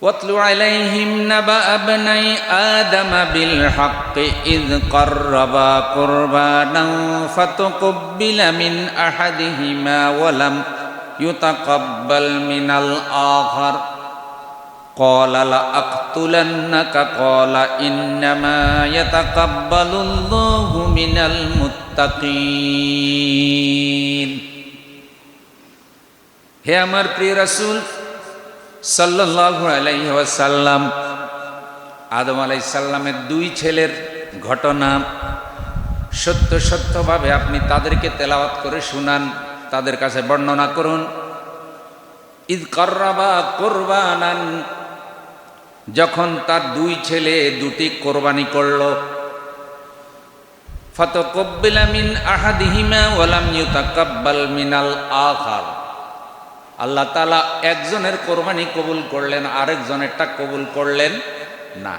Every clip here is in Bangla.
واتل عليهم نبأ ابني آدم بالحق إذ قربا قربانا فتقبل من أحدهما ولم يتقبل من الآخر قال لأقتلنك قال إنما يتقبل الله من المتقين হে আমার প্রিয় রাসূল সাল্লাল্লাহু আলাইহি ওয়াসাল্লাম, আদম আলাইহিস সালামের দুই ছেলের ঘটনা সত্যভাবে আপনি তাদেরকে তেলাওয়াত করে শুনান, তাদের কাছে বর্ণনা করুন। ইদ কাররাবা কুরবানান, যখন তার দুই ছেলে দুটি কোরবানি করল। ফাতাকাব্বালা মিন আহাদিহিমা ওয়া লাম ইউতাকাব্বাল মিনাল আখার, আল্লাহ তাআলা একজনের কোরবানি কবুল করলেন, আরেকজনেরটা কবুল করলেন না।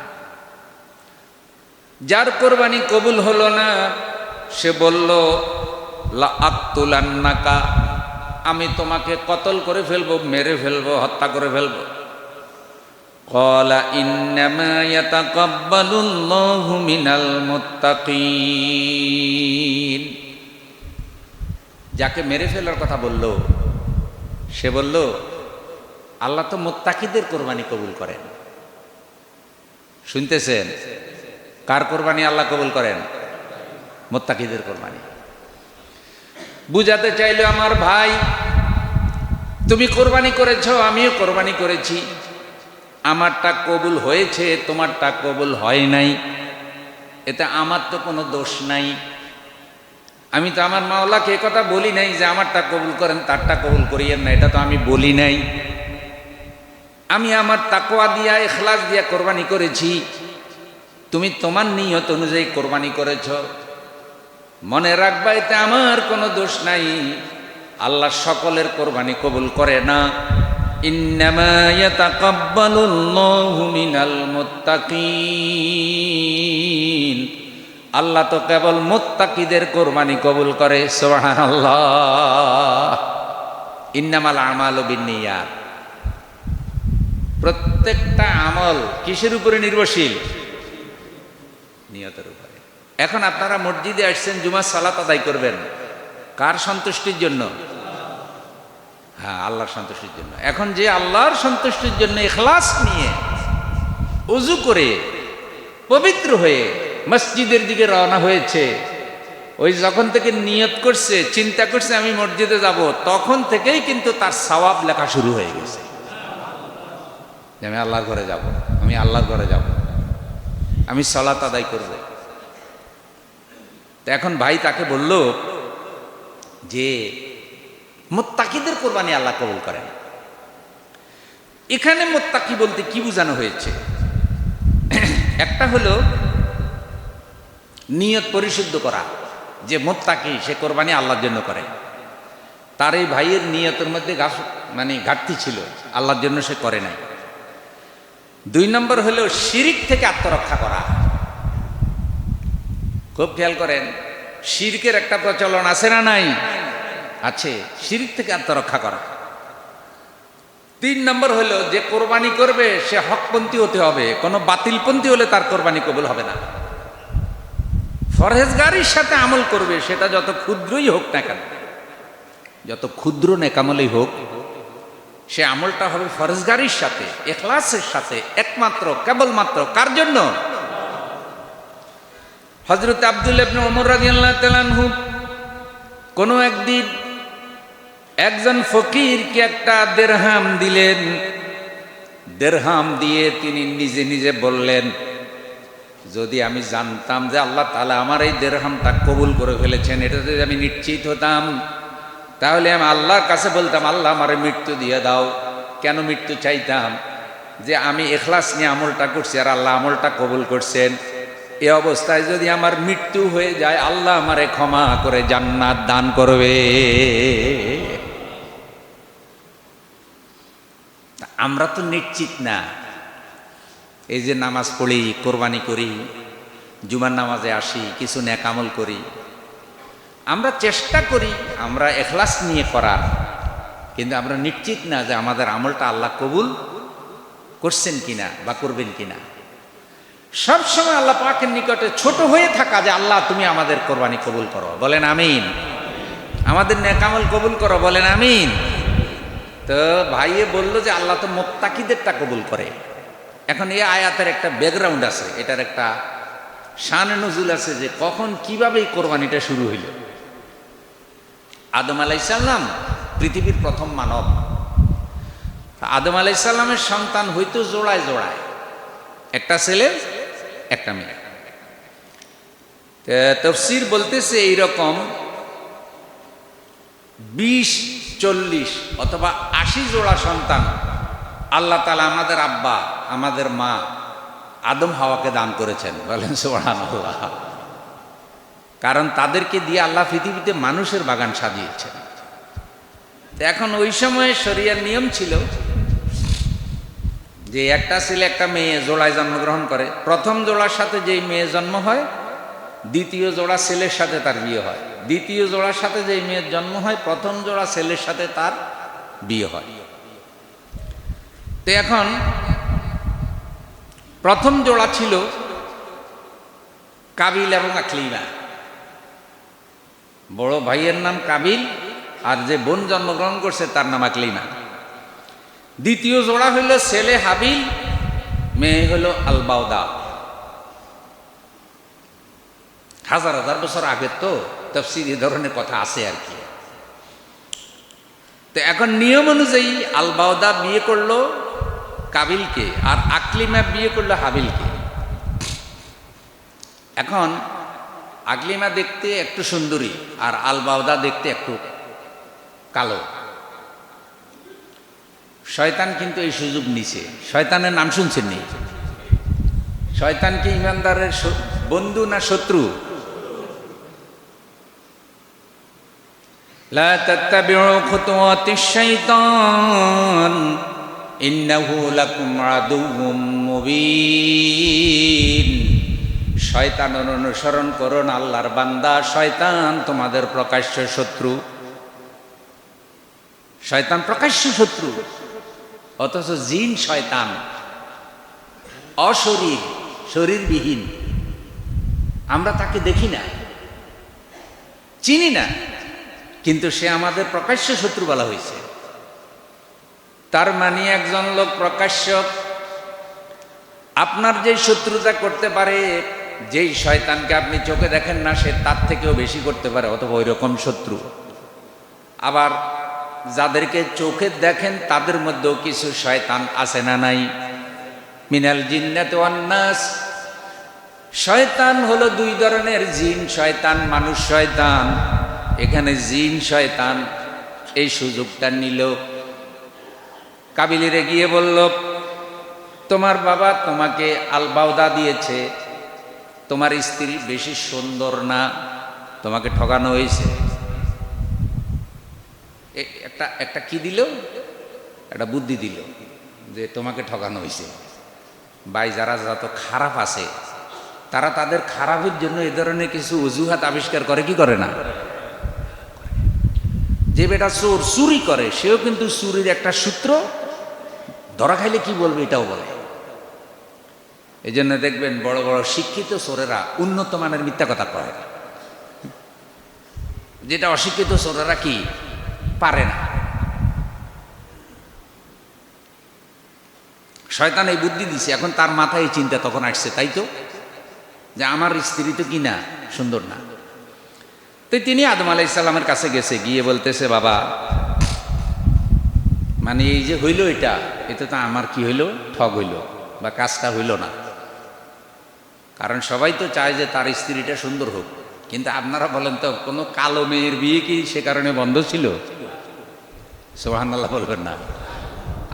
যার কোরবানি কবুল হলো না সে বলল লা আকতুলান্নাকা, আমি তোমাকে কতল করে ফেলবো, মেরে ফেলবো, হত্যা করে ফেলবো। ক্বালা ইন্নামা ইয়াতাকাব্বালুল্লাহু মিনাল মুত্তাকিন, যাকে মেরে ফেলার কথা বলল সে বলল আল্লাহ তো মুত্তাকিদের কোরবানি কবুল করেন। শুনতেছেন? কার কোরবানি আল্লাহ কবুল করেন? মুত্তাকিদের কোরবানি। বুঝাতে চাইলো আমার ভাই, তুমি কোরবানি করেছো, আমিও কোরবানি করেছি, আমারটা কবুল হয়েছে, তোমারটা কবুল হয় নাই, এতে আমার তো কোনো দোষ নাই। আমি তো আমার মাওলাকে কথা বলি নাই যে আমারটা কবুল করেন তারটা কবুল করিয়েন না, এটা তো আমি বলি নাই। আমি আমার তাকওয়া দিয়া ইখলাস দিয়া কোরবানি করেছি, তুমি তোমার নিয়ত অনুযায়ী কোরবানি করেছ। মনে রাখবা এতে আমার কোনো দোষ নাই, আল্লাহ সকলের কোরবানি কবুল করে না। ইন্নামা ইয়াতাকাব্বালুল্লাহু মিনাল মুত্তাকিন, আল্লাহ তো কেবল মুত্তাকিদের কোরবানি কবুল করে। সুবহানাল্লাহ। ইন্নামাল আমালু বিন্নিয়াত, প্রত্যেকটা আমল কিসের উপরে নির্ভরশীল? নিয়তের উপরে। এখন আপনারা মসজিদে আসছেন জুমার সালাত আদায় করবেন, কার সন্তুষ্টির জন্য? হ্যাঁ, আল্লাহর সন্তুষ্টির জন্য। এখন যে আল্লাহর সন্তুষ্টির জন্য ইখলাস নিয়ে ওযু করে পবিত্র হয়ে মসজিদের দিকে রওনা হয়েছে, ওই যখন থেকে নিয়ত করছে, চিন্তা করছে আমি মসজিদে যাব, তখন থেকেই কিন্তু তার সওয়াব লেখা শুরু হয়ে গেছে যে আমি আল্লাহর ঘরে যাব, আমি আল্লাহর ঘরে যাব, আমি সালাত আদায় করব। তো এখন ভাই তাকে বলল যে মুত্তাকিদের কোরবানি আল্লাহ কবুল করেন। এখানে মুত্তাকি বলতে কি বোঝানো হয়েছে? একটা হলো নিয়ত পরিশুদ্ধ করা, যে মুত্তাকি সে কোরবানি আল্লাহর জন্য করে। তার এই ভাইয়ের নিয়তের মধ্যে ঘাটতি ছিল, আল্লাহর জন্য সে করে নাই। দুই নম্বর হলো শিরিক থেকে আত্মরক্ষা করা। খুব খেয়াল করেন, শিরকের একটা প্রচলন আছে না নাই? আছে, শিরিক থেকে আত্মরক্ষা করা। তিন নম্বর হলো যে কোরবানি করবে সে হকপন্থী হতে হবে, কোনো বাতিলপন্থী হলে তার কোরবানি কবুল হবে না। ফরহেজগারির সাথে আমল করবে, সেটা যত ক্ষুদ্রই হোক না কেন, যত ক্ষুদ্র নেকামলই হোক, সে আমলটা হবে ফরহেজগারির সাথে, ইখলাসের সাথে, একমাত্র কেবলমাত্র কার জন্য? হযরত আব্দুল্লাহ ইবনে ওমর রাদিয়াল্লাহু তাআলা আনহু কোনো একদিন একজন ফকিরকে একটা দিরহাম দিলেন। দিরহাম দিয়ে তিনি নিজে নিজে বললেন, যদি আমি জানতাম যে আল্লাহ তাআলা আমার এই দিরহামটা কবুল করে ফেলেছেন, এটা যদি আমি নিশ্চিত হতাম, তাহলে আমি আল্লাহর কাছে বলতাম আল্লাহ আমারে মৃত্যু দিয়ে দাও। কেন মৃত্যু চাইতাম? যে আমি ইখলাস নিয়ে আমলটা করছি আর আল্লাহ আমলটা কবুল করছেন। এই অবস্থায় যদি আমার মৃত্যু হয়ে যায়, আল্লাহ আমারে ক্ষমা করে জান্নাত দান করবে। আমরা তো নিশ্চিত না। এই যে নামাজ পড়ি, কোরবানি করি, জুমার নামাজে আসি, কিছু নেক আমল করি, আমরা চেষ্টা করি আমরা ইখলাস নিয়ে করার, কিন্তু আমরা নিশ্চিত না যে আমাদের আমলটা আল্লাহ কবুল করছেন কিনা বা করবেন কিনা। সব সময় আল্লাহ পাকের নিকটে ছোট হয়ে থাকা, যে আল্লাহ তুমি আমাদের কোরবানি কবুল করো, বলেন আমিন। আমাদের নেক আমল কবুল করো, বলেন আমিন। তো ভাইয়ে বলল যে আল্লাহ তো মুত্তাকিদেরটা কবুল করে। এখন এই আয়াতের একটা ব্যাকগ্রাউন্ড আছে, এটার একটা শানে নজুল আছে, যে কখন কিভাবে এই কোরবানিটা শুরু হইল। আদম আলাইহিস সালাম পৃথিবীর প্রথম মানব। আদম আলাইহিস সালামের সন্তান হইতো জোড়ায় জোড়ায়, একটা ছেলে একটা মেয়ে। তাফসীর বলতেছে এইরকম 20, 40 অথবা 80 জোড়া সন্তান আল্লাহ তাআলা আমাদের আব্বা, আমাদের মা আদম হাওয়াকে দান করেছেন, বলেন সুবহানাল্লাহ। কারণ তাদেরকে দিয়ে আল্লাহ পৃথিবীতে মানুষের বাগান সাজিয়েছেন। তো এখন ওই সময়ে শরিয়ার নিয়ম ছিল যে একটা ছেলে একটা মেয়ে জোড়ায় জন্মগ্রহণ করে। প্রথম জোড়ার সাথে যেই মেয়ে জন্ম হয়, দ্বিতীয় জোড়া ছেলের সাথে তার বিয়ে হয়। দ্বিতীয় জোড়ার সাথে যেই মেয়ের জন্ম হয়, প্রথম জোড়া ছেলের সাথে তার বিয়ে হয়। তো এখন প্রথম জোড়া ছিল কাবিল এবং আকলিমা। বড় ভাইয়ের নাম কাবিল, আর যে বোন জন্মগ্রহণ করছে তার নাম আকলিমা। দ্বিতীয় জোড়া হইল ছেলে হাবিল, মেয়ে হইল আল বাউদা। হাজার হাজার বছর আগের তো তাফসীর এই ধরনের কথা আছে আর কি। তো এখন নিয়ম অনুযায়ী আল বাউদা বিয়ে করলো কাবিলকে, আর আকলিমা বিয়ে করলো হাবিলকে। এখন আকলিমা দেখতে একটু সুন্দরী, আর আল বাউদা দেখতে একটু কালো। শয়তান কিন্তু এই সুযোগ নিছে। শয়তানের নাম শুনছেন নি? শয়তান কি ইমানদারের বন্ধু না শত্রু? লা তাত্তাবিউ খুতুওয়াতিশ শাইতান ইন্নাহু লাকুম আদুউম মুবিন। শয়তানের অনুসরণ করো না আল্লাহর বান্দা, শয়তান তোমাদের প্রকাশ্য শত্রু। শয়তান প্রকাশ্য শত্রু, অথচ জিন শয়তান অশরীর, শরীরবিহীন। আমরা তাকে দেখি না, চিনি না, কিন্তু সে আমাদের প্রকাশ্য শত্রু বলা হয়েছে। তার মানে একজন লোক প্রকাশ্য আপনার যে শত্রুতা করতে পারে, যেই শয়তানকে আপনি চোখে দেখেন না, সে তার থেকেও বেশি করতে পারে, অথবা ওই রকম শত্রু। আবার যাদেরকে চোখে দেখেন তাদের মধ্যেও কিছু শয়তান আছে না নাই? মিনাল জিন্নাতি ওয়ান নাস। শয়তান হলো দুই ধরনের, জিন শয়তান, মানুষ শয়তান। এখানে জিন শয়তান এই সুযোগটা নিল, কাবিলের গিয়ে বলল, তোমার বাবা তোমাকে আল বাউদা দিয়েছে, তোমার স্ত্রী বেশি সুন্দর না, তোমাকে ঠকানো হয়েছে। একটা কি দিল? একটা বুদ্ধি দিল যে তোমাকে ঠকানো হয়েছে। ভাই, যারা যত খারাপ আছে তারা তাদের খারাপের জন্য এ ধরনের কিছু অজুহাত আবিষ্কার করে কি করে না? যে বেটা চোর চুরি করে, সেও কিন্তু চুরির একটা সূত্র ধরা খাইলে কি বলবে এটাও বলে। এই জন্য দেখবেন বড় বড় শিক্ষিত চোরেরা উন্নত মানের মিথ্যা কথা কয়, যেটা অশিক্ষিত চোরেরা কি পারে না। শয়তান এই বুদ্ধি দিছে, এখন তার মাথায় এই চিন্তা তখন আসছে, তাই তো, যে আমার স্ত্রী তো কিনা সুন্দর না। তো তিনি আদম আলাইহিস সালামের কাছে গেছে, গিয়ে বলতেছে, বাবা, মানে এই যে হইল এটা তো আমার কি হইল, ঠগ হইল বা কাজটা হইল না। কারণ সবাই তো চায় যে তার স্ত্রীটা সুন্দর হোক, কিন্তু আপনারা বলেন তো, কোনো কালো মেয়ের বিয়ে কি সে কারণে বন্ধ ছিল? সুবহানাল্লাহ বলবেন না?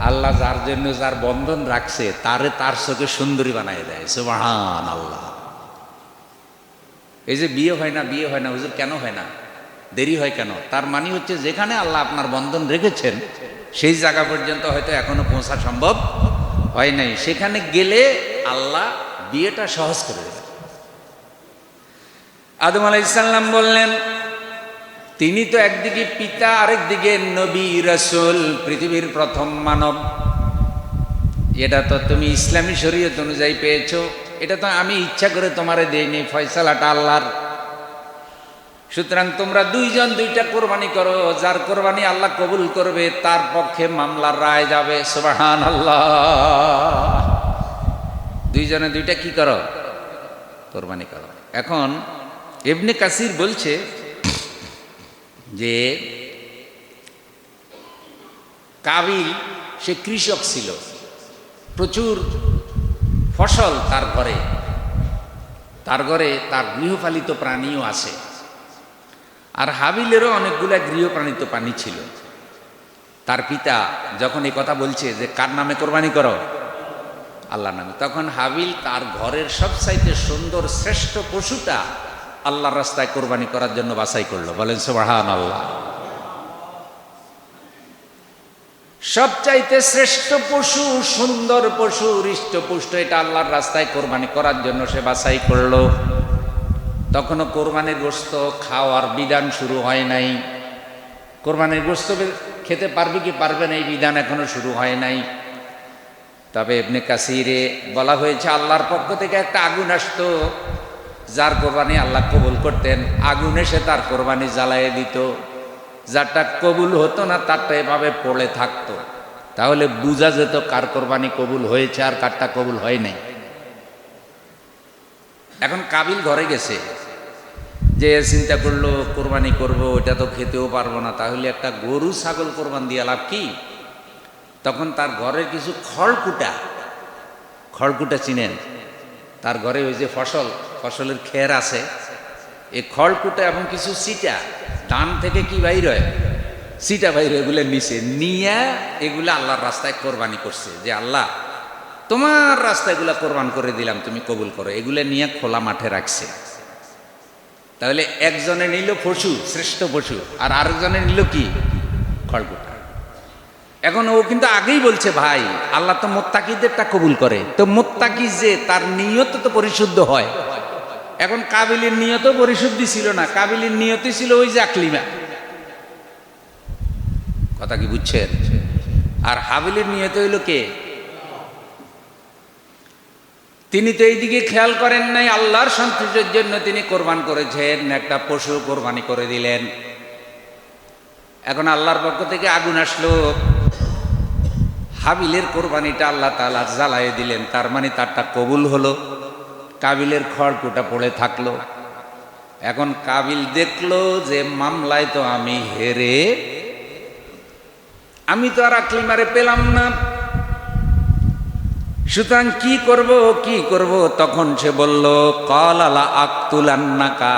আল্লাহ যার জন্য যার বন্ধন রাখছে তারে তার চোখে সুন্দরী বানায় দেয়। সুবহানাল্লাহ। এই যে বিয়ে হয় না হুজুর, কেন হয় না, দেরি হয় কেন? তার মানে হচ্ছে যেখানে আল্লাহ আপনার বন্ধন রেখেছেন সেই জায়গা পর্যন্ত হয়তো এখনো পৌঁছা সম্ভব হয় নাই। সেখানে গেলে আল্লাহ বিয়েটা সহজ করে দেবে। আদম আলাইহিস সালাম বললেন, তিনি তো একদিকে পিতা, আরেকদিকে নবী রাসূল, পৃথিবীর প্রথম মানব। এটা তো তুমি ইসলামী শরীয়ত অনুযায়ী পেয়েছো, এটা তো আমি ইচ্ছা করে তোমারে দেইনি, ফয়সালাটা আল্লাহর। সুতরাং তোমরা দুইজন দুইটা কোরবানি করো, যার কোরবানি আল্লাহ কবুল করবে তার পক্ষে মামলার রায় যাবে। সুবহানাল্লাহ। দুইজনে দুইটা কি করো? কোরবানি করো। এখন ইবনে কাসির বলছে যে কাবিল সে কৃষক ছিল, প্রচুর ফসল তার ঘরে, তার গৃহপালিত প্রাণীও আছে। আর হাবিলেরও অনেকগুলা গৃহপালিত প্রাণী ছিল। তার পিতা যখন এই কথা বলছে যে কার নামে কোরবানি করো? আল্লাহর নামে, তখন হাবিল তার ঘরের সবচাইতে সুন্দর শ্রেষ্ঠ পশুটা আল্লাহর রাস্তায় কোরবানি করার জন্য বাছাই করলো। বলেন সুবহানাল্লাহ। সবচাইতে শ্রেষ্ঠ পশু, সুন্দর পশু, হৃষ্টপুষ্ট, এটা আল্লাহর রাস্তায় কোরবানি করার জন্য সে বাছাই করলো। তখনও কোরবানির গোশত খাওয়ার বিধান শুরু হয় নাই। কোরবানির গোশত খেতে পারবে কি পারবে না এই বিধান এখনো শুরু হয় নাই। তবে ইবনে কাসিরে বলা হয়েছে আল্লাহর পক্ষ থেকে একটা আগুন আসতো, যার কোরবানি আল্লাহ কবুল করতেন, আগুন এসে তার কোরবানি জ্বালাইয়ে দিত। যারটা কবুল হতো না তারটা এভাবে পড়ে থাকতো। তাহলে বোঝা যেত কার কোরবানি কবুল হয়েছে আর কারটা কবুল হয় নাই। এখন কাবিল ঘরে গেছে, যে চিন্তা করলো কোরবানি করব, ওটা তো খেতেও পারবো না, তাহলে একটা গরু ছাগল কোরবান দিয়ে লাভ কি? তখন তার ঘরের কিছু খড়কুটা চিনেন? তার ঘরে ওই যে ফসলের খের আছে, এই খড়কুটা এবং কিছু চিটা, ধান থেকে কি বাইর হয়? চিটা বাইর হয়, এগুলো নিচে নিয়ে এগুলো আল্লাহর রাস্তায় কোরবানি করছে, যে আল্লাহ তোমার রাস্তায় এগুলো কোরবান করে দিলাম, তুমি কবুল করো। এগুলো নিয়ে খোলা মাঠে রাখছে। তাহলে একজনে নিল পশু, শ্রেষ্ঠ পশু, আর আরেকজনে নিল কি? খড়কুটা। এখন ও কিন্তু আগেই বলছে ভাই আল্লাহ তো মুত্তাকিদেরটা কবুল করে, তো মুত্তাকি যে তার নিয়ত তো পরিশুদ্ধ হয়। এখন কাবিলের নিয়ত পরিশুদ্ধি ছিল না, কাবিলের নিয়তই ছিল ওই যে আকলিমা। কথা কি বুঝছেন? আর হাবিলের নিয়ত হইল কে? তিনি তো এইদিকে খেয়াল করেন নাই, আল্লাহর সন্তুষ্টির জন্য তিনি কোরবান করেছেন, একটা পশু কোরবানি করে দিলেন। এখন আল্লাহর পক্ষ থেকে আগুন আসলো, হাবিলের কোরবানিটা আল্লাহ তাআলা জ্বালায়ে দিলেন, তার মানে তারটা কবুল হলো। কাবিলের খড়কুটা পড়ে থাকলো। এখন কাবিল দেখলো যে মামলায় তো আমি হেরে, আমি তো আর আকলিমারে পেলাম না, সুতরাং কি করব? তখন সে বলল ক্বালা লা আকতুলান্নাকা,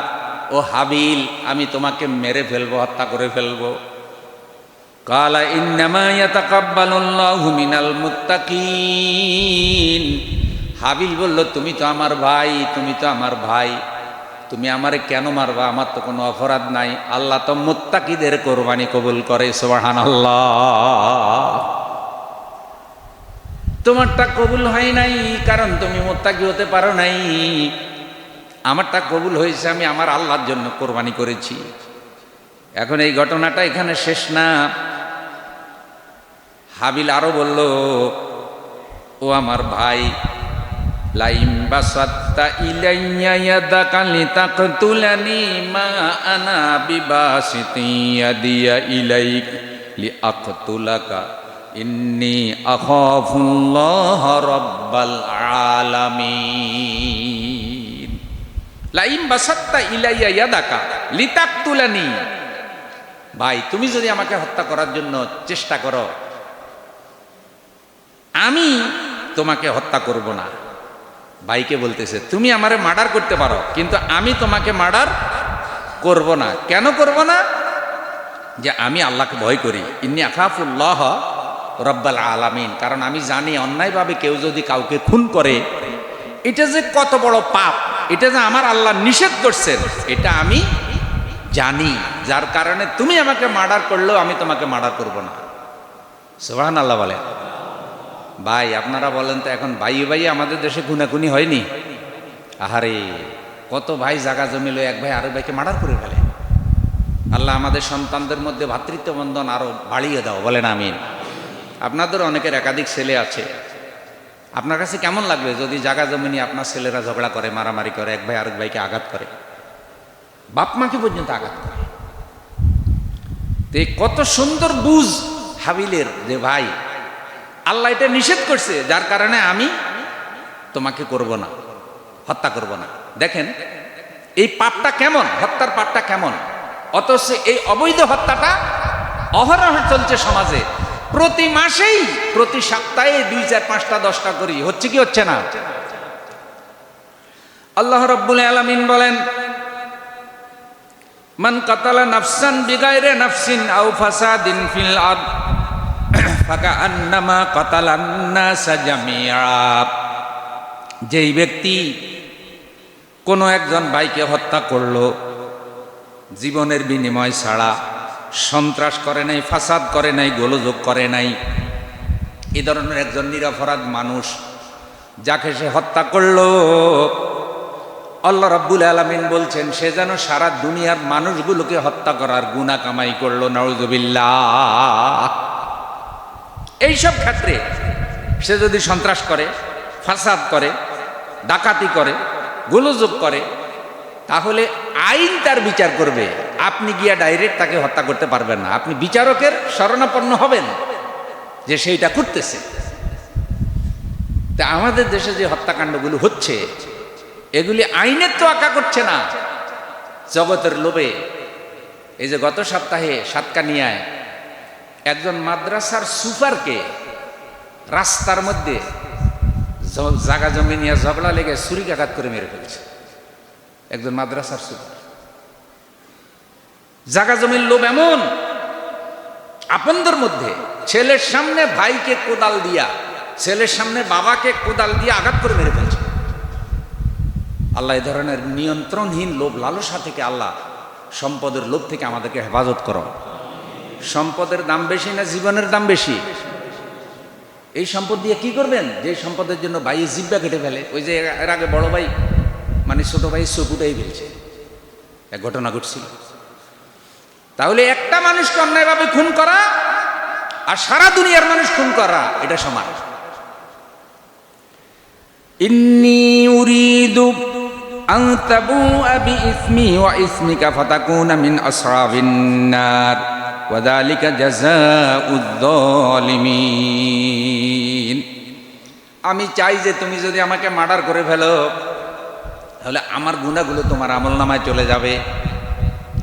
ও হাবিল আমি তোমাকে মেরে ফেলবো, হত্যা করে ফেলবো। ক্বালা ইন্নামা ইয়াতাকাব্বালুল্লাহু মিনাল মুত্তাকিন। হাবিল বলল তুমি তো আমার ভাই, তুমি আমারে কেন মারবা? আমার তো কোনো অপরাধ নাই, আল্লাহ তো মুত্তাকিদের কোরবানি কবুল করে। সুবহানাল্লাহ। তোমারটা কবুল হয় নাই কারণ তুমি মুত্তাকি হতে পারো নাই, আমারটা কবুল হয়েছে, আমি আমার আল্লাহর জন্য কোরবানি করেছি। এখন এই ঘটনাটা এখানে শেষ না। হাবিল আরো বলল ও আমার ভাই, লাইম বাসাত্তা ইলাইয়া ইয়াদাকা লিতাকতুলানি মা আনা বিবাসিতি ইয়াদিয়া ইলাইক লিআকতুলাকা ইন্নী আখাফুল্লাহ রাব্বাল আলামিন। লাইম বাসাত্তা ইলাইয়া ইয়াদাকা লিতাকতুলানি, ভাই তুমি যদি আমাকে হত্যা করার জন্য চেষ্টা করো, আমি তোমাকে হত্যা করব না। ভাইকে বলতেছে তুমি আমারে মার্ডার করতে পারো, কিন্তু আমি তোমাকে মার্ডার করব না। কেন করব না? যে আমি আল্লাহকে ভয় করি। ইন্নী আখাফুল্লাহ রাব্বাল আলামিন, কারণ আমি জানি অন্যায়ভাবে কেউ যদি কাউকে খুন করে এটা যে কত বড় পাপ, এটা যে আমার আল্লাহ নিষেধ করছেন এটা আমি জানি, যার কারণে তুমি আমাকে মার্ডার করলেও আমি তোমাকে মার্ডার করব না। সুবহানাল্লাহ বলে। ভাই আপনারা বলেন তো, এখন ভাই আমাদের দেশে খুনাখুনি হয়নি? আহারে কত ভাই জায়গা জমিল, এক ভাই আরেক ভাইকে মার্ডার করে ফেলে। আল্লাহ আমাদের সন্তানদের মধ্যে ভ্রাতৃত্ব বন্ধন আরো বাড়িয়ে দাও, বলেন আমিন। আপনাদের অনেকের একাধিক ছেলে আছে, আপনার কাছে কেমন লাগবে যদি জায়গা জমিনে আপনার ছেলেরা ঝগড়া করে, মারামারি করে, এক ভাই আরেক ভাইকে আঘাত করে, বাপ মাকে পর্যন্ত আঘাত করে? তো এই কত সুন্দর বুঝ হাবিলের, যে ভাই আল্লাহ এটা নিষেধ করছে, যার কারণে আমি তোমাকে করব না, হত্যা করব না। দেখেন এই পাপটা কেমন, হত্যার পাপটা কেমন। অথচ এই অবৈধ হত্যাটা অহরহ চলছে সমাজে। প্রতি মাসেই, প্রতি সপ্তাহে 2, 4, 5টা 10টা করি, হচ্ছে কি হচ্ছে না? আল্লাহ রাব্বুল আলামিন বলেন, মান কাতালা নাফসান বিগাইরে নাফসিন আও ফাসাদিন ফিল আরদ ফাকান্নামা কাতালান নাসা জামিআ। যেই ব্যক্তি কোনো একজন ভাইকে হত্যা করলো জীবনের বিনিময় ছাড়া, সন্ত্রাস করে নাই, ফাসাদ করে নাই, গোলযোগ করে নাই, এই ধরনের একজন নিরপরাধ মানুষ যাকে সে হত্যা করলো, আল্লাহ রাব্বুল আলামিন বলছেন সে যেন সারা দুনিয়ার মানুষগুলোকে হত্যা করার গুনাহ কামাই করলো। নাউযুবিল্লাহ। এইসব ক্ষেত্রে সে যদি সন্ত্রাস করে, ফাসাদ করে, ডাকাতি করে, গোলযোগ করে, তাহলে আইন তার বিচার করবে। আপনি গিয়া ডাইরেক্ট তাকে হত্যা করতে পারবেন না। আপনি বিচারকের শরণাপন্ন হবেন যে সেইটা করতেছে। তা আমাদের দেশে যে হত্যাকাণ্ডগুলো হচ্ছে, এগুলি আইনের তো আঁকা করছে না, জগতের লোভে। এই যে গত সপ্তাহে সাতকানিয়ায় একজন মাদ্রাসার সুপারকে রাস্তার মধ্যে জাগা জমি নিয়ে ঝগড়া লেগে ছুরিকাঘাত করে মেরে ফেলেছে। একজন মাদ্রাসার সুপার। জাগা জমির লোভ এমন, আপনদের মধ্যে ছেলের সামনে ভাইকে কোদাল দিয়া, ছেলের সামনে বাবাকে কোদাল দিয়ে আঘাত করে মেরে ফেলছে। আল্লাহ এই ধরনের নিয়ন্ত্রণহীন লোভ লালসা থেকে, আল্লাহ সম্পদের লোভ থেকে আমাদেরকে হেফাজত করো। সম্পদের দাম বেশি না জীবনের দাম বেশি? এই সম্পদ দিয়ে কি করবেন? যে সম্পদের জন্য ভাই জিব্বা কেটে ফেলে। ওই যে এর আগে বড় ভাই মানে ছোট ভাই চকুটাই ফেলছে, এক ঘটনা ঘটছিল। তাহলে একটা মানুষকে অন্যায়ভাবে খুন করা আর সারা দুনিয়ার মানুষ খুন করা, এটা সমান। ইন্নী উরিদু আন তাবুআ বিইসমি ওয়া ইসমিকা ফাতাকুনা মিন আসহাবিন নার ওয়া যালিকা জাযাউয যালিমিন। আমি চাই যে তুমি যদি আমাকে মার্ডার করে ফেলো, তাহলে আমার গুনাহগুলো তোমার আমলনামায় চলে যাবে।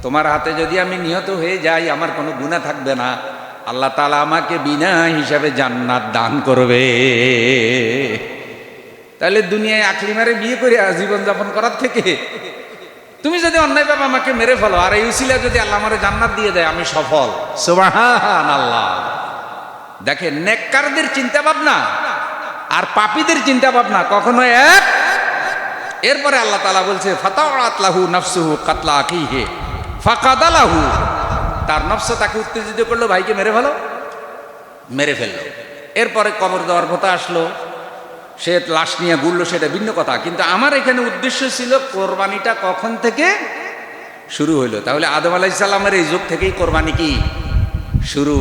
তোমার হাতে যদি আমি নিহত হয়ে যাই, আমার কোনো গুনাহ থাকবে না। আল্লাহ তাআলা আমাকে বিনা হিসাবে জান্নাত দান করবে। তাহলে দুনিয়ায় আকলিমারে বিয়ে করে জীবন যাপন করার থেকে তুমি যদি অন্যায়ভাবে আমাকে মেরে ফেলো, আর এই উসিলা যদি আল্লাহ আমারে জান্নাত দিয়ে দেয়, আমি সফল। সুবহানাল্লাহ। দেখেন, নেককারদের চিন্তা ভাবনা আর পাপীদের চিন্তা ভাবনা কখনো এক। এরপরে আল্লাহ তাআলা বলছে, ফাতাওয়াত লাহু নাফসুহু কাতলা আখিহি ফাকাদালাহু। তার নফস তাকে উত্তেজিত করলো, ভাইকে মেরে ফেলো, মেরে ফেললো। এরপরে কবর দেওয়ার কথা আসলো, সে লাশ নিয়ে ঘুরলো, সেটা ভিন্ন কথা। কিন্তু আমার এখানে উদ্দেশ্য ছিল কোরবানিটা কখন থেকে শুরু হইলো। তাহলে আদম আলাইহিস সালামের এই যুগ থেকেই কোরবানি কি শুরু?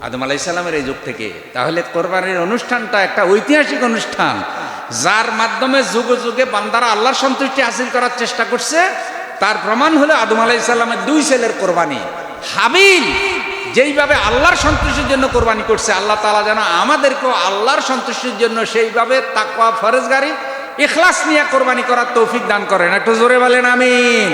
আদম আলাইহিস সালামের এই যুগ থেকে। তাহলে কোরবানির অনুষ্ঠানটা একটা ঐতিহাসিক অনুষ্ঠান, যার মাধ্যমে যুগে যুগে বান্দারা আল্লাহর সন্তুষ্টি হাসিল করার চেষ্টা করছে। তার প্রমাণ হলো আদম আলাইহিস সালামের 2 ছেলের কোরবানি। হাবিল যেইভাবে আল্লাহর সন্তুষ্টির জন্য কোরবানি করছে, আল্লাহ তাআলা যেন আমাদেরকেও আল্লাহর সন্তুষ্টির জন্য সেইভাবে তাকওয়া, ফরজগারি, ইখলাস নিয়ে কোরবানি করার তৌফিক দান করেন। একটু জোরে বলেন আমিন।